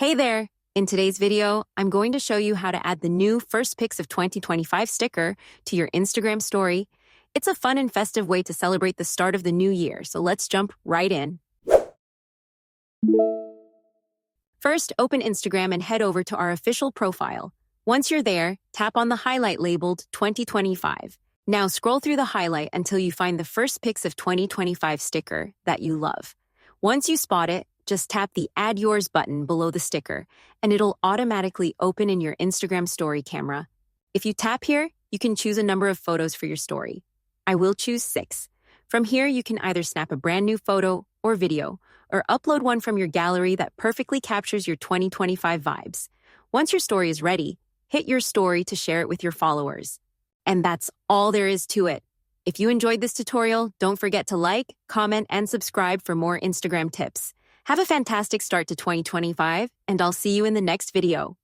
Hey there! In today's video, I'm going to show you how to add the new First Pics of 2025 sticker to your Instagram story. It's a fun and festive way to celebrate the start of the new year, so let's jump right in. First, open Instagram and head over to our official profile. Once you're there, tap on the highlight labeled 2025. Now scroll through the highlight until you find the First Pics of 2025 sticker that you love. Once you spot it, just tap the Add Yours button below the sticker, and it'll automatically open in your Instagram story camera. If you tap here, you can choose a number of photos for your story. I will choose 6. From here, you can either snap a brand new photo or video, or upload one from your gallery that perfectly captures your 2025 vibes. Once your story is ready, hit your story to share it with your followers. And that's all there is to it. If you enjoyed this tutorial, don't forget to like, comment, and subscribe for more Instagram tips. Have a fantastic start to 2025, and I'll see you in the next video.